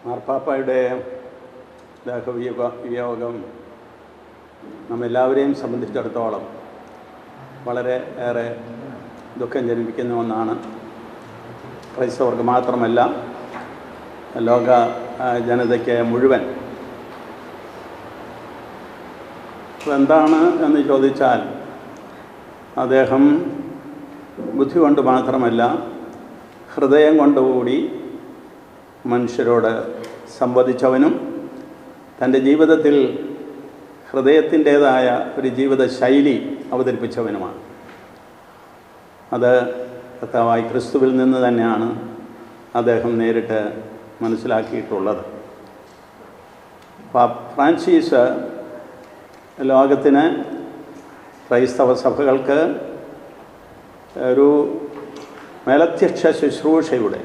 മാർപ്പാപ്പായുടെ വിയോഗം നമ്മെല്ലാവരെയും സംബന്ധിച്ചിടത്തോളം വളരെ ഏറെ ദുഃഖം ജനിപ്പിക്കുന്ന ഒന്നാണ്. ക്രൈസ്തവർക്ക് മാത്രമല്ല, ലോക ജനതയ്ക്ക് മുഴുവൻ. എന്താണ് എന്ന് ചോദിച്ചാൽ, അദ്ദേഹം ബുദ്ധി കൊണ്ട് മാത്രമല്ല ഹൃദയം കൊണ്ടുകൂടി മനുഷ്യരോട് സംവദിച്ചവനും തൻ്റെ ജീവിതത്തിൽ ഹൃദയത്തിൻ്റേതായ ഒരു ജീവിത ശൈലി അവതരിപ്പിച്ചവനുമാണ്. അത് കർത്താവായ ക്രിസ്തുവിൽ നിന്ന് തന്നെയാണ് അദ്ദേഹം നേരിട്ട് മനസ്സിലാക്കിയിട്ടുള്ളത്. ഫ്രാൻസിസ് ലോകത്തിന്, ക്രൈസ്തവ സഭകൾക്ക് ഒരു മേലധ്യക്ഷ ശുശ്രൂഷയുടെ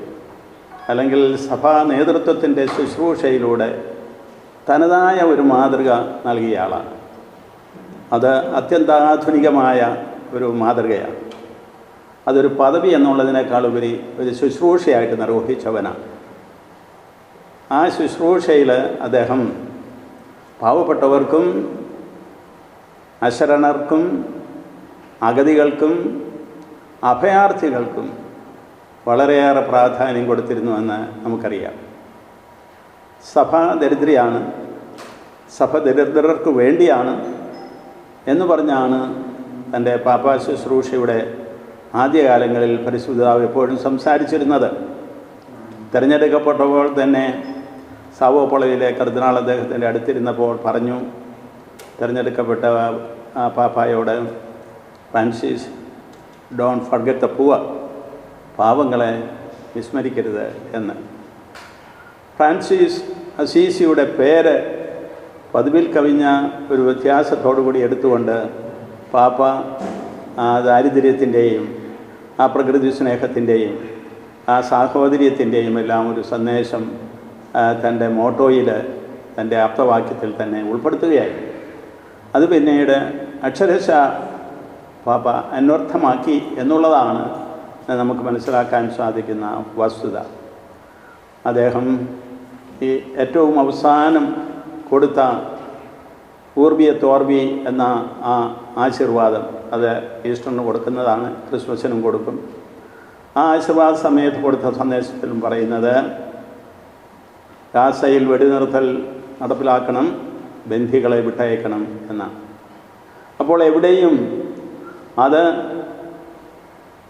അല്ലെങ്കിൽ സഭാ നേതൃത്വത്തിൻ്റെ ശുശ്രൂഷയിലൂടെ തനതായ ഒരു മാതൃക നൽകിയ ആളാണ്. അത് അത്യന്താധുനികമായ ഒരു മാതൃകയാണ്. അതൊരു പദവി എന്നുള്ളതിനേക്കാളുപരി ഒരു ശുശ്രൂഷയായിട്ട് നിർവഹിച്ചവനാണ്. ആ ശുശ്രൂഷയിൽ അദ്ദേഹം പാവപ്പെട്ടവർക്കും അശരണർക്കും അഗതികൾക്കും അഭയാർത്ഥികൾക്കും വളരെയേറെ പ്രാധാന്യം കൊടുത്തിരുന്നുവെന്ന് നമുക്കറിയാം. സഭ ദരിദ്രയാണ്, സഭ ദരിദ്രർക്ക് വേണ്ടിയാണ് എന്ന് പറഞ്ഞാണ് തൻ്റെ പാപ്പാ ശുശ്രൂഷയുടെ ആദ്യകാലങ്ങളിൽ പരിശുദ്ധപിതാവ് എപ്പോഴും സംസാരിച്ചിരുന്നത്. തിരഞ്ഞെടുക്കപ്പെട്ടപ്പോൾ തന്നെ സാവോ പോളോയിലെ കർദിനാൾ അദ്ദേഹത്തിൻ്റെ അടുത്തിരുന്നപ്പോൾ പറഞ്ഞു, തിരഞ്ഞെടുക്കപ്പെട്ട പാപ്പായോട്, Francis, don't forget the poor, പാവങ്ങളെ വിസ്മരിക്കരുത് എന്ന്. ഫ്രാൻസിസ് അസീസിയുടെ പേര് പതിവിൽ കവിഞ്ഞ ഒരു വ്യത്യാസത്തോടുകൂടി എടുത്തുകൊണ്ട് പാപ്പ ആ ദാരിദ്ര്യത്തിൻ്റെയും ആ പ്രകൃതി സ്നേഹത്തിൻ്റെയും ആ സാഹോദര്യത്തിൻ്റെയും എല്ലാം ഒരു സന്ദേശം തൻ്റെ മോട്ടോയിൽ, തൻ്റെ ആപ്തവാക്യത്തിൽ തന്നെ ഉൾപ്പെടുത്തുകയായിരുന്നു. അത് പിന്നീട് അക്ഷരശഃ പാപ്പ അന്വർത്ഥമാക്കി എന്നുള്ളതാണ് നമുക്ക് മനസ്സിലാക്കാൻ സാധിക്കുന്ന വസ്തുത. അദ്ദേഹം ഈ ഏറ്റവും അവസാനം കൊടുത്ത ഊർബി എത്ത് ഓർബി എന്ന ആ ആശീർവാദം, അത് ഈസ്റ്ററിന് കൊടുക്കുന്നതാണ്, ക്രിസ്മസിനും കൊടുക്കും. ആ ആശീർവാദ സമയത്ത് കൊടുത്ത സന്ദേശത്തിലും പറയുന്നത്, ഗാസയിൽ വെടിനിർത്തൽ നടപ്പിലാക്കണം, ബന്ധികളെ വിട്ടയക്കണം എന്നാണ്. അപ്പോൾ എവിടെയും അത്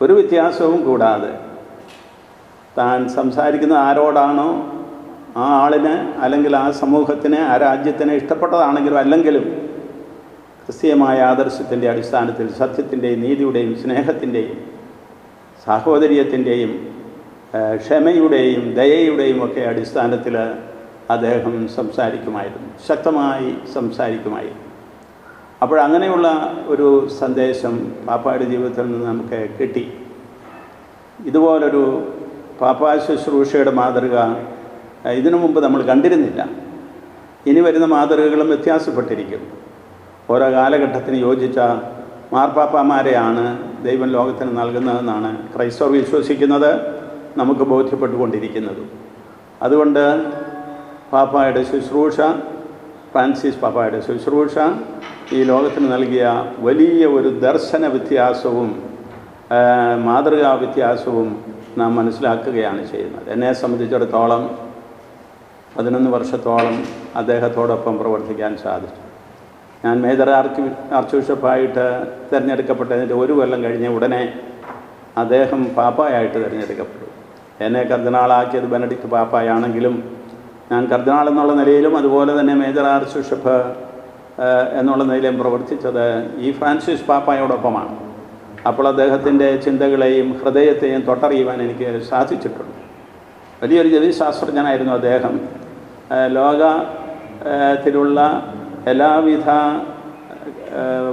ഒരു വ്യത്യാസവും കൂടാതെ താൻ സംസാരിക്കുന്ന ആരോടാണോ ആ ആളിന് അല്ലെങ്കിൽ ആ സമൂഹത്തിന്, ആ രാജ്യത്തിന് ഇഷ്ടപ്പെട്ടതാണെങ്കിലും അല്ലെങ്കിലും ക്രിസ്തീയമായ ആദർശത്തിൻ്റെ അടിസ്ഥാനത്തിൽ സത്യത്തിൻ്റെയും നീതിയുടെയും സ്നേഹത്തിൻ്റെയും സാഹോദര്യത്തിൻ്റെയും ക്ഷമയുടെയും ദയയുടെയും ഒക്കെ അടിസ്ഥാനത്തിൽ അദ്ദേഹം സംസാരിക്കുമായിരുന്നു, ശക്തമായി സംസാരിക്കുമായിരുന്നു. അപ്പോഴങ്ങനെയുള്ള ഒരു സന്ദേശം പാപ്പായുടെ ജീവിതത്തിൽ നിന്ന് നമുക്ക് കിട്ടി. ഇതുപോലൊരു പാപ്പാ ശുശ്രൂഷയുടെ മാതൃക ഇതിനു മുമ്പ് നമ്മൾ കണ്ടിരുന്നില്ല. ഇനി വരുന്ന മാതൃകകളും വ്യത്യാസപ്പെട്ടിരിക്കും. ഓരോ കാലഘട്ടത്തിന് യോജിച്ച മാർപ്പാപ്പാമാരെയാണ് ദൈവം ലോകത്തിന് നൽകുന്നതെന്നാണ് ക്രൈസ്തവർ വിശ്വസിക്കുന്നത്, നമുക്ക് ബോധ്യപ്പെട്ടുകൊണ്ടിരിക്കുന്നത്. അതുകൊണ്ട് പാപ്പായുടെ ശുശ്രൂഷ, ഫ്രാൻസിസ് പാപ്പായുടെ ശുശ്രൂഷ ഈ ലോകത്തിന് നൽകിയ വലിയ ഒരു ദർശന വ്യത്യാസവും മാതൃകാ വ്യത്യാസവും നാം മനസ്സിലാക്കുകയാണ് ചെയ്യുന്നത്. എന്നെ സംബന്ധിച്ചിടത്തോളം 11 വർഷത്തോളം അദ്ദേഹത്തോടൊപ്പം പ്രവർത്തിക്കാൻ സാധിച്ചു. ഞാൻ മേജർ ആർച്ച് ബിഷപ്പായിട്ട് തിരഞ്ഞെടുക്കപ്പെട്ടതിൻ്റെ 1 കൊല്ലം കഴിഞ്ഞ ഉടനെ അദ്ദേഹം പാപ്പായായിട്ട് തിരഞ്ഞെടുക്കപ്പെട്ടു. എന്നെ കർദിനാളാക്കിയത് ബെനഡിക്റ്റ് പാപ്പായാണെങ്കിലും ഞാൻ കർദിനാൾ എന്നുള്ള നിലയിലും അതുപോലെ തന്നെ മേജർ ആർച്ച് ബിഷപ്പ് എന്നുള്ള നിലയിലും പ്രവർത്തിച്ചത് ഈ ഫ്രാൻസിസ് പാപ്പായോടൊപ്പമാണ്. അപ്പോൾ അദ്ദേഹത്തിൻ്റെ ചിന്തകളെയും ഹൃദയത്തെയും തൊട്ടറിയുവാൻ എനിക്ക് സാധിച്ചിട്ടുണ്ട്. വലിയൊരു ജ്യോതിശാസ്ത്രജ്ഞനായിരുന്നു അദ്ദേഹം. ലോകത്തിലുള്ള എല്ലാവിധ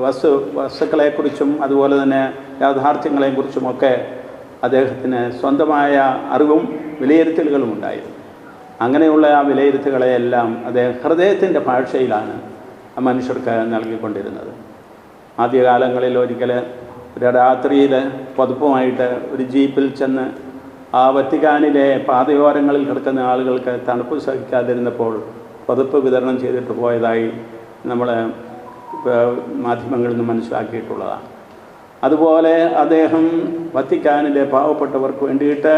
വസ്തുക്കളെക്കുറിച്ചും അതുപോലെ തന്നെ യാഥാർത്ഥ്യങ്ങളെക്കുറിച്ചുമൊക്കെ അദ്ദേഹത്തിന് സ്വന്തമായ അറിവും വിലയിരുത്തലുകളും ഉണ്ടായിരുന്നു. അങ്ങനെയുള്ള ആ വിലയിരുത്തലുകളെയെല്ലാം അദ്ദേഹം ഹൃദയത്തിൻ്റെ ഭാഷയിലാണ് മനുഷ്യർക്ക് നൽകിക്കൊണ്ടിരുന്നത്. ആദ്യകാലങ്ങളിൽ ഒരിക്കൽ ഒരു രാത്രിയിൽ പതുപ്പുമായിട്ട് ഒരു ജീപ്പിൽ ചെന്ന് ആ വത്തിക്കാനിലെ പാതയോരങ്ങളിൽ കിടക്കുന്ന ആളുകൾക്ക് തണുപ്പ് സഹിക്കാതിരുന്നപ്പോൾ പതിപ്പ് വിതരണം ചെയ്തിട്ട് പോയതായി നമ്മൾ മാധ്യമങ്ങളിൽ നിന്ന് മനസ്സിലാക്കിയിട്ടുള്ളതാണ്. അതുപോലെ അദ്ദേഹം വത്തിക്കാനിലെ പാവപ്പെട്ടവർക്ക് വേണ്ടിയിട്ട്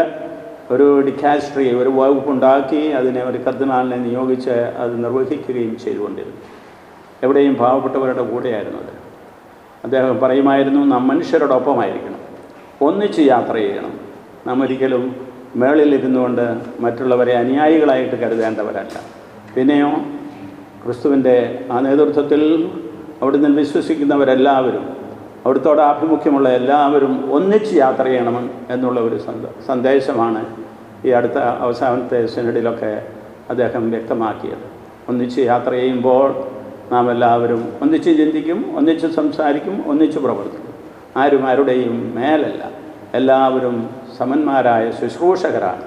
ഒരു ഡിക്കാസ്ട്രി, ഒരു വകുപ്പുണ്ടാക്കി അതിനെ ഒരു കർദിനാളിനെ നിയോഗിച്ച് അത് നിർവഹിക്കുകയും ചെയ്തുകൊണ്ടിരുന്നു. എവിടെയും പാവപ്പെട്ടവരുടെ കൂടെയായിരുന്നത്. അദ്ദേഹം പറയുമായിരുന്നു, നാം മനുഷ്യരോടൊപ്പമായിരിക്കണം, ഒന്നിച്ച് യാത്ര ചെയ്യണം. നാം ഒരിക്കലും മേളിലിരുന്നുകൊണ്ട് മറ്റുള്ളവരെ അനുയായികളായിട്ട് കരുതേണ്ടവരല്ല. പിന്നെയോ ക്രിസ്തുവിൻ്റെ ആ നേതൃത്വത്തിൽ അവിടുന്ന് വിശ്വസിക്കുന്നവരെല്ലാവരും, അവിടുത്തോട് ആഭിമുഖ്യമുള്ള എല്ലാവരും ഒന്നിച്ച് യാത്ര ചെയ്യണം എന്നുള്ള ഒരു സന്ദേശമാണ് ഈ അടുത്ത അവസാനത്തെ സിനഡിലൊക്കെ അദ്ദേഹം വ്യക്തമാക്കിയത്. ഒന്നിച്ച് യാത്ര ചെയ്യുമ്പോൾ നാം എല്ലാവരും ഒന്നിച്ച് ചിന്തിക്കും, ഒന്നിച്ച് സംസാരിക്കും, ഒന്നിച്ച് പ്രവർത്തിക്കും. ആരും ആരുടെയും മേലല്ല, എല്ലാവരും സമന്മാരായ ശുശ്രൂഷകരാണ്.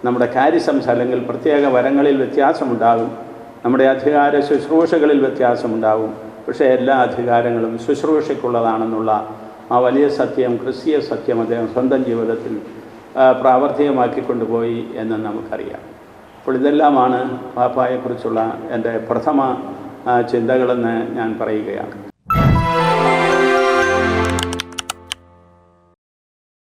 നമ്മുടെ കാര്യസംസാരങ്ങളിൽ പ്രത്യേക വരങ്ങളിൽ വ്യത്യാസമുണ്ടാകും, നമ്മുടെ അധികാര ശുശ്രൂഷകളിൽ വ്യത്യാസമുണ്ടാകും. പക്ഷേ എല്ലാ അധികാരങ്ങളും ശുശ്രൂഷയ്ക്കുള്ളതാണെന്നുള്ള ആ വലിയ സത്യം, ക്രിസ്തീയ സത്യം അദ്ദേഹം സ്വന്തം ജീവിതത്തിൽ പ്രാവർത്തികമാക്കിക്കൊണ്ടുപോയി എന്ന് നമുക്കറിയാം. അപ്പോൾ ഇതെല്ലാമാണ് പാപ്പായെക്കുറിച്ചുള്ള എൻ്റെ പ്രഥമ ചിന്തകളെന്ന് ഞാൻ പറയുകയാണ്.